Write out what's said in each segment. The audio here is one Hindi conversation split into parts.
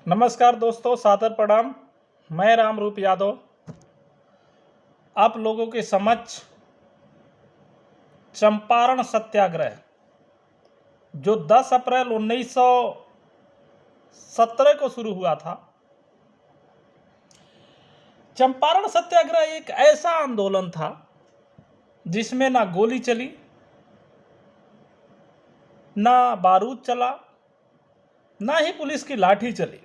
नमस्कार दोस्तों, सादर प्रणाम। मैं रामरूप यादव आप लोगों के समक्ष चंपारण सत्याग्रह जो 10 अप्रैल 1917 को शुरू हुआ था। चंपारण सत्याग्रह एक ऐसा आंदोलन था जिसमें ना गोली चली, ना बारूद चला, ना ही पुलिस की लाठी चली।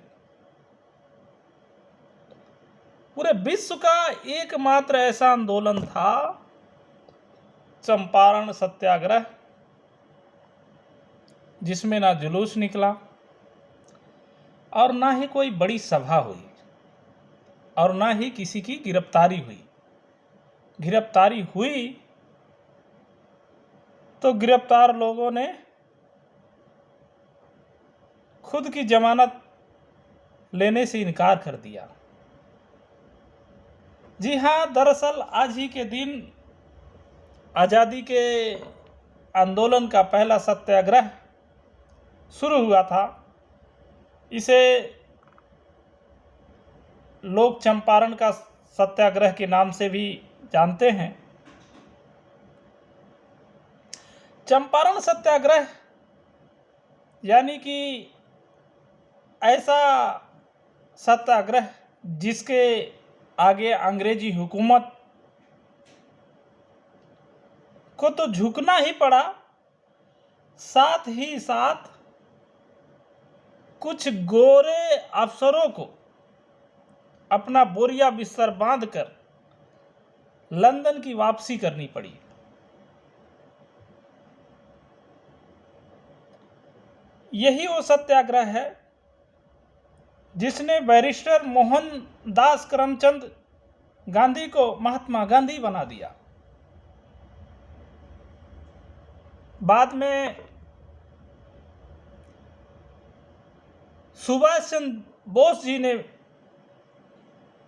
पूरे विश्व का एकमात्र ऐसा आंदोलन था चंपारण सत्याग्रह, जिसमें ना जुलूस निकला और ना ही कोई बड़ी सभा हुई और ना ही किसी की गिरफ्तारी हुई। गिरफ्तारी हुई तो गिरफ्तार लोगों ने खुद की जमानत लेने से इनकार कर दिया। जी हाँ, दरअसल आज ही के दिन आज़ादी के आंदोलन का पहला सत्याग्रह शुरू हुआ था। इसे लोग चंपारण का सत्याग्रह के नाम से भी जानते हैं। चंपारण सत्याग्रह यानी कि ऐसा सत्याग्रह जिसके आगे अंग्रेजी हुकूमत को तो झुकना ही पड़ा, साथ ही साथ कुछ गोरे अफसरों को अपना बोरिया बिस्तर बांधकर लंदन की वापसी करनी पड़ी। यही वो सत्याग्रह है जिसने बैरिस्टर मोहनदास करमचंद गांधी को महात्मा गांधी बना दिया। बाद में सुभाष चंद्र बोस जी ने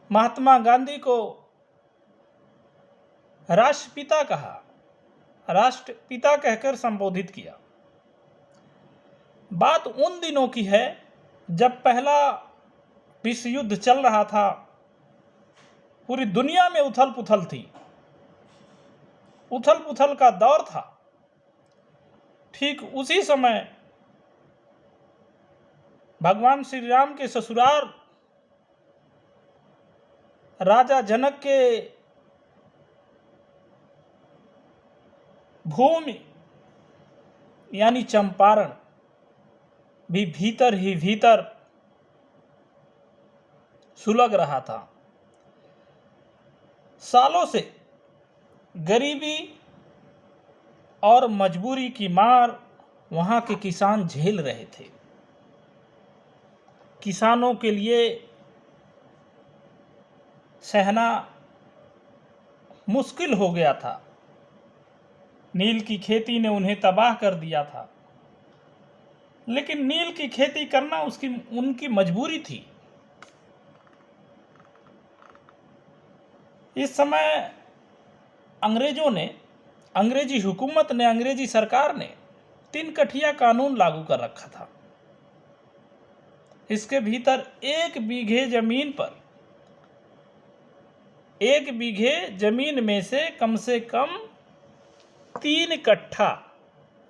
महात्मा गांधी को राष्ट्रपिता कहा, राष्ट्रपिता कहकर संबोधित किया। बात उन दिनों की है जब पहला विश्व युद्ध चल रहा था। पूरी दुनिया में उथल पुथल थी, उथल पुथल का दौर था। ठीक उसी समय भगवान श्री राम के ससुराल राजा जनक के भूमि यानी चंपारण भी भीतर ही भीतर सुलग रहा था। सालों से गरीबी और मजबूरी की मार वहां के किसान झेल रहे थे। किसानों के लिए सहना मुश्किल हो गया था। नील की खेती ने उन्हें तबाह कर दिया था, लेकिन नील की खेती करना उनकी मजबूरी थी। इस समय अंग्रेजी हुकूमत ने, अंग्रेजी सरकार ने 3 कठिया कानून लागू कर रखा था। इसके भीतर 1 बीघे जमीन में से कम 3 कट्ठा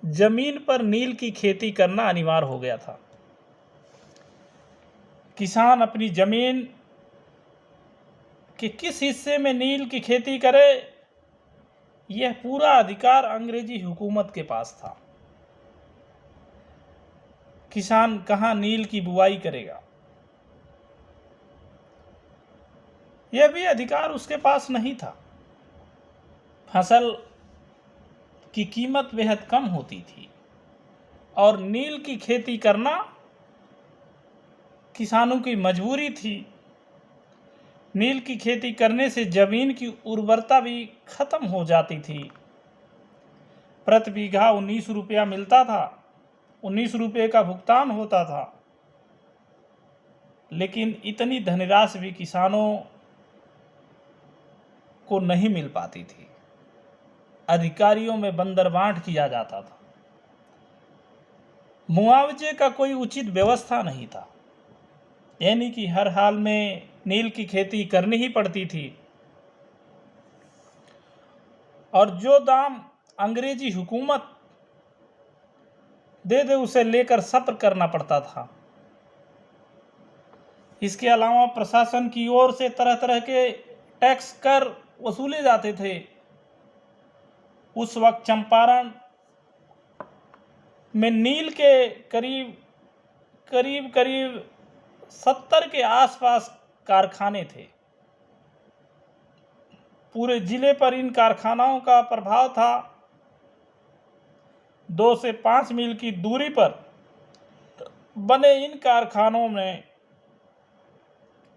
जमीन पर नील की खेती करना अनिवार्य हो गया था। किसान अपनी जमीन कि किस हिस्से में नील की खेती करे, यह पूरा अधिकार अंग्रेजी हुकूमत के पास था। किसान कहां नील की बुवाई करेगा, यह भी अधिकार उसके पास नहीं था। फसल की कीमत बेहद कम होती थी और नील की खेती करना किसानों की मजबूरी थी। नील की खेती करने से जमीन की उर्वरता भी खत्म हो जाती थी। प्रति बीघा 19 रुपया मिलता था, 19 रुपये का भुगतान होता था, लेकिन इतनी धनराशि भी किसानों को नहीं मिल पाती थी। अधिकारियों में बंदरबांट किया जाता था। मुआवजे का कोई उचित व्यवस्था नहीं था, यानी कि हर हाल में नील की खेती करनी ही पड़ती थी और जो दाम अंग्रेजी हुकूमत दे उसे लेकर सब्र करना पड़ता था। इसके अलावा प्रशासन की ओर से तरह तरह के टैक्स कर वसूले जाते थे। उस वक्त चंपारण में नील के करीब करीब 70 के आसपास कारखाने थे। पूरे जिले पर इन कारखानों का प्रभाव था। 2 से 5 मील की दूरी पर बने इन कारखानों में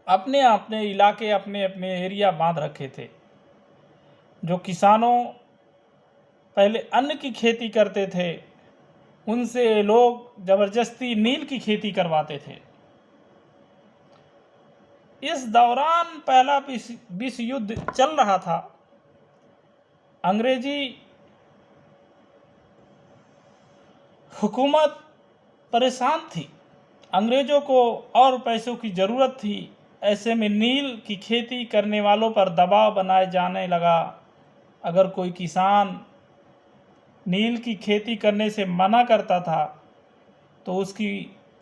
अपने अपने इलाके, अपने अपने एरिया बांध रखे थे। जो किसानों पहले अन्न की खेती करते थे, उनसे लोग जबरदस्ती नील की खेती करवाते थे। इस दौरान पहला विश्व युद्ध चल रहा था। अंग्रेजी हुकूमत परेशान थी, अंग्रेजों को और पैसों की ज़रूरत थी। ऐसे में नील की खेती करने वालों पर दबाव बनाए जाने लगा। अगर कोई किसान नील की खेती करने से मना करता था तो उसकी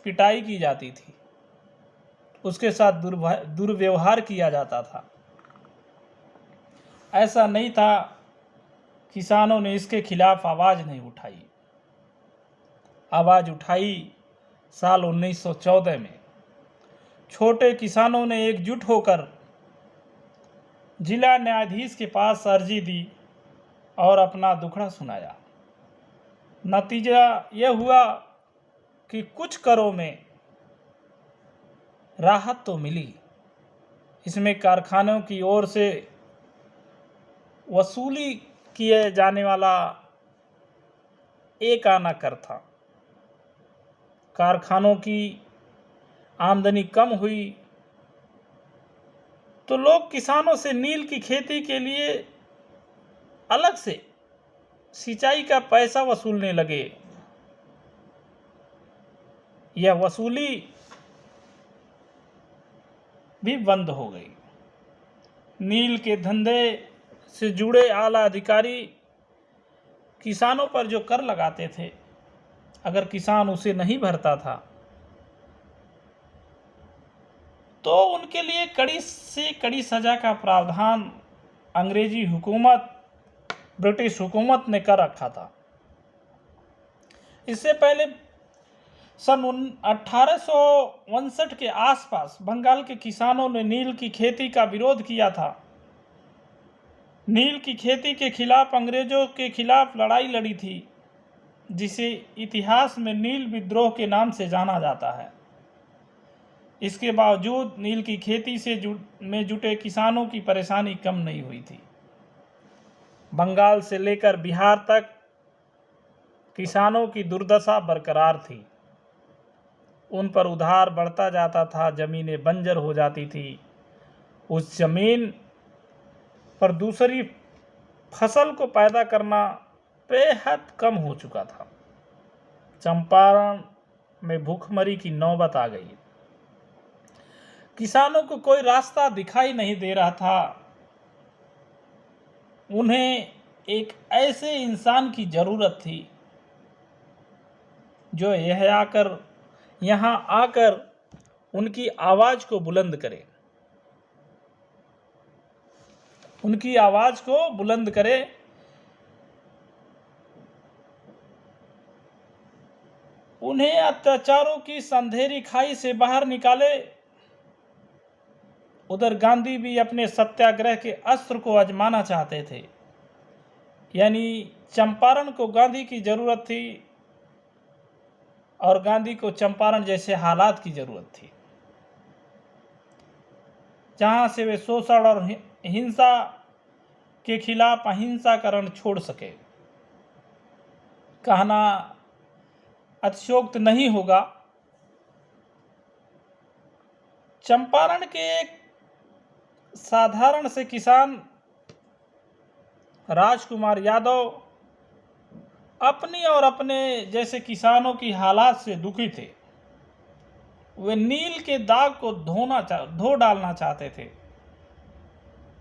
पिटाई की जाती थी, उसके साथ दुर्व्यवहार किया जाता था। ऐसा नहीं था, किसानों ने इसके खिलाफ आवाज़ नहीं उठाई। आवाज़ उठाई साल 1914 में। छोटे किसानों ने एकजुट होकर जिला न्यायाधीश के पास अर्जी दी और अपना दुखड़ा सुनाया। नतीजा यह हुआ कि कुछ करों में राहत तो मिली। इसमें कारखानों की ओर से वसूली किए जाने वाला एक आना कर था। कारखानों की आमदनी कम हुई तो लोग किसानों से नील की खेती के लिए अलग से सिंचाई का पैसा वसूलने लगे। यह वसूली भी बंद हो गई। नील के धंधे से जुड़े आला अधिकारी किसानों पर जो कर लगाते थे, अगर किसान उसे नहीं भरता था तो उनके लिए कड़ी से कड़ी सजा का प्रावधान अंग्रेजी हुकूमत, ब्रिटिश हुकूमत ने कर रखा था। इससे पहले सन 1859 के आसपास बंगाल के किसानों ने नील की खेती का विरोध किया था। नील की खेती के खिलाफ अंग्रेजों के खिलाफ लड़ाई लड़ी थी, जिसे इतिहास में नील विद्रोह के नाम से जाना जाता है। इसके बावजूद नील की खेती में जुटे किसानों की परेशानी कम नहीं हुई थी। बंगाल से लेकर बिहार तक किसानों की दुर्दशा बरकरार थी। उन पर उधार बढ़ता जाता था, जमीनें बंजर हो जाती थी। उस जमीन पर दूसरी फसल को पैदा करना बेहद कम हो चुका था। चंपारण में भूखमरी की नौबत आ गई। किसानों को कोई रास्ता दिखाई नहीं दे रहा था। उन्हें एक ऐसे इंसान की ज़रूरत थी जो यहाँ आकर उनकी आवाज़ को बुलंद करे, उनकी आवाज़ को बुलंद करे। उन्हें अत्याचारों की अंधेरी खाई से बाहर निकाले। उधर गांधी भी अपने सत्याग्रह के अस्त्र को आजमाना चाहते थे। यानी चंपारण को गांधी की जरूरत थी और गांधी को चंपारण जैसे हालात की जरूरत थी, जहां से वे शोषण और हिंसा के खिलाफ अहिंसा का रण छोड़ सके। कहना अतिशयोक्त नहीं होगा, चंपारण के एक साधारण से किसान राजकुमार यादव अपनी और अपने जैसे किसानों की हालात से दुखी थे। वे नील के दाग को धो डालना चाहते थे।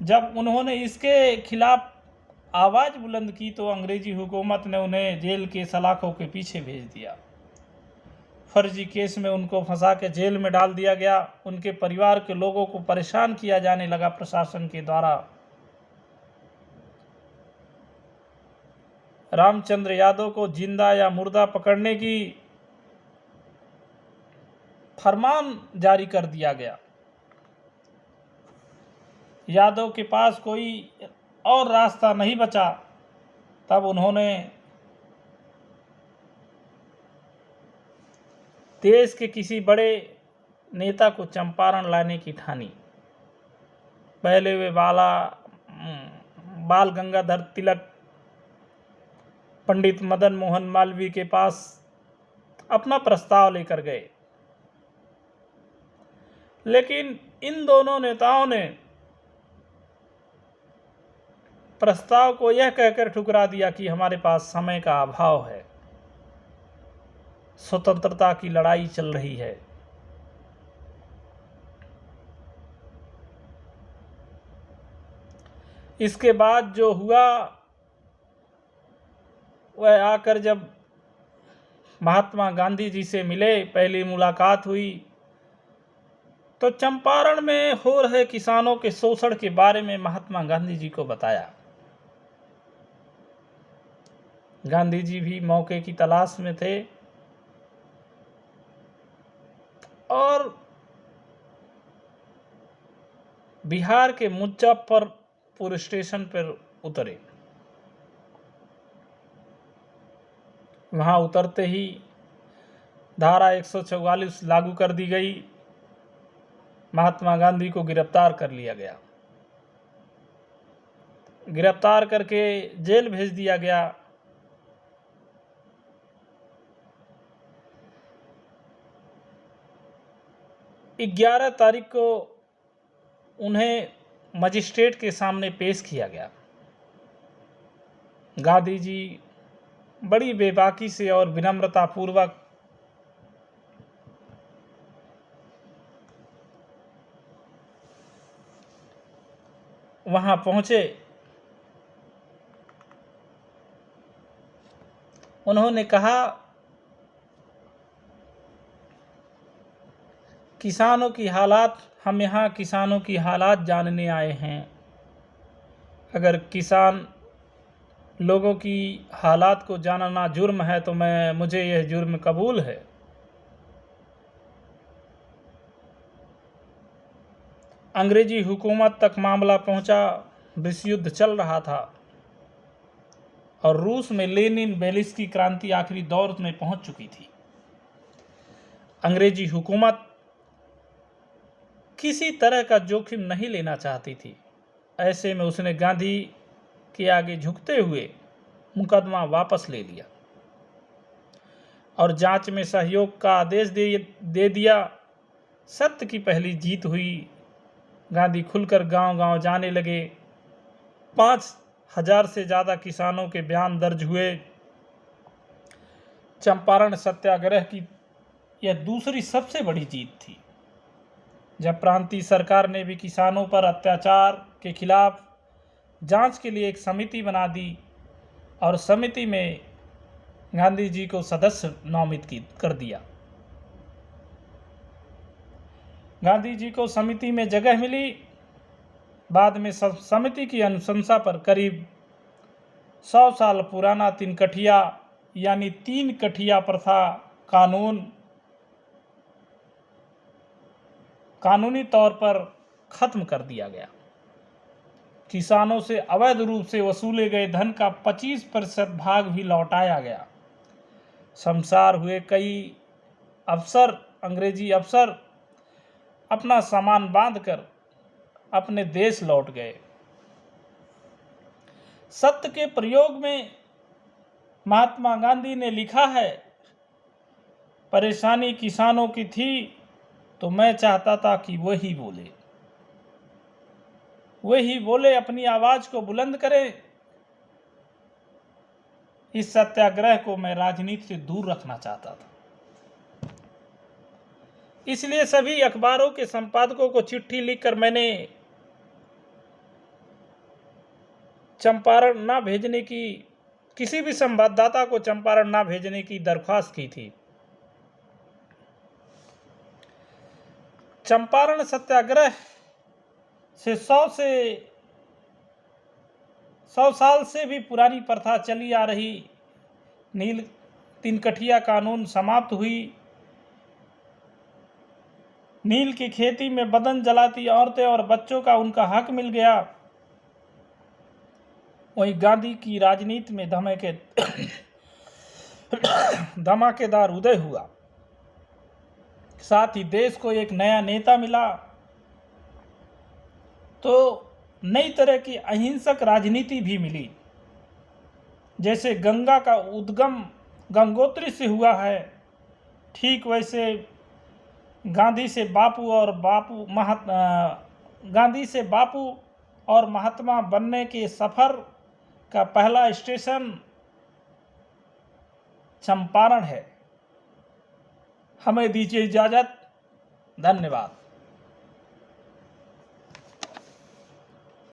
जब उन्होंने इसके खिलाफ आवाज बुलंद की तो अंग्रेजी हुकूमत ने उन्हें जेल के सलाखों के पीछे भेज दिया। फर्जी केस में उनको फंसा के जेल में डाल दिया गया। उनके परिवार के लोगों को परेशान किया जाने लगा प्रशासन के द्वारा। रामचंद्र यादव को जिंदा या मुर्दा पकड़ने की फरमान जारी कर दिया गया। यादव के पास कोई और रास्ता नहीं बचा। तब उन्होंने देश के किसी बड़े नेता को चंपारण लाने की ठानी। पहले वे बाल गंगाधर तिलक, पंडित मदन मोहन मालवीय के पास अपना प्रस्ताव लेकर गए, लेकिन इन दोनों नेताओं ने प्रस्ताव को यह कहकर ठुकरा दिया कि हमारे पास समय का अभाव है, स्वतंत्रता की लड़ाई चल रही है। इसके बाद जो हुआ वह आकर जब महात्मा गांधी जी से मिले, पहली मुलाकात हुई तो चंपारण में हो रहे किसानों के शोषण के बारे में महात्मा गांधी जी को बताया। गांधी जी भी मौके की तलाश में थे और बिहार के मुजफ्फरपुर स्टेशन पर उतरे। वहां उतरते ही धारा 144 लागू कर दी गई। महात्मा गांधी को गिरफ्तार कर लिया गया। गिरफ्तार करके जेल भेज दिया गया। ग्यारह तारीख को उन्हें मजिस्ट्रेट के सामने पेश किया गया। गांधी जी बड़ी बेबाकी से और विनम्रता पूर्वक वहां पहुंचे। उन्होंने कहा, किसानों की हालात, हम यहाँ किसानों की हालात जानने आए हैं। अगर किसान लोगों की हालात को जानना जुर्म है तो मुझे यह जुर्म कबूल है। अंग्रेजी हुकूमत तक मामला पहुंचा। विश्व युद्ध चल रहा था और रूस में लेनिन बेलिस्की क्रांति आखिरी दौर में पहुंच चुकी थी। अंग्रेजी हुकूमत किसी तरह का जोखिम नहीं लेना चाहती थी। ऐसे में उसने गांधी के आगे झुकते हुए मुकदमा वापस ले लिया और जांच में सहयोग का आदेश दे दिया। सत्य की पहली जीत हुई। गांधी खुलकर गांव-गांव जाने लगे। 5,000 से ज़्यादा किसानों के बयान दर्ज हुए। चंपारण सत्याग्रह की यह दूसरी सबसे बड़ी जीत थी, जब प्रांतीय सरकार ने भी किसानों पर अत्याचार के खिलाफ जांच के लिए एक समिति बना दी और समिति में गांधी जी को सदस्य नामित कर दिया। गांधी जी को समिति में जगह मिली। बाद में समिति की अनुशंसा पर करीब 100 साल पुराना तिनकठिया यानी 3 कठिया प्रथा कानूनी तौर पर खत्म कर दिया गया। किसानों से अवैध रूप से वसूले गए धन का 25% भाग भी लौटाया गया। शमशार हुए कई अंग्रेजी अफसर अपना सामान बांधकर अपने देश लौट गए। सत्य के प्रयोग में महात्मा गांधी ने लिखा है, परेशानी किसानों की थी तो मैं चाहता था कि वही बोले, अपनी आवाज को बुलंद करें। इस सत्याग्रह को मैं राजनीति से दूर रखना चाहता था। इसलिए सभी अखबारों के संपादकों को चिट्ठी लिखकर मैंने चंपारण ना भेजने की, किसी भी संवाददाता को चंपारण ना भेजने की दरख्वास्त की थी। चंपारण सत्याग्रह से 100 साल से भी पुरानी प्रथा चली आ रही नील तिनकठिया कानून समाप्त हुई। नील की खेती में बदन जलाती औरतें और बच्चों का उनका हक मिल गया। वहीं गांधी की राजनीति में धमाकेदार उदय हुआ। साथ ही देश को एक नया नेता मिला। तो नई तरह की अहिंसक राजनीति भी मिली। जैसे गंगा का उद्गम गंगोत्री से हुआ है, ठीक वैसे गांधी से बापू और महात्मा बनने के सफर का पहला स्टेशन चंपारण है। हमें दीजिए इजाजत। धन्यवाद।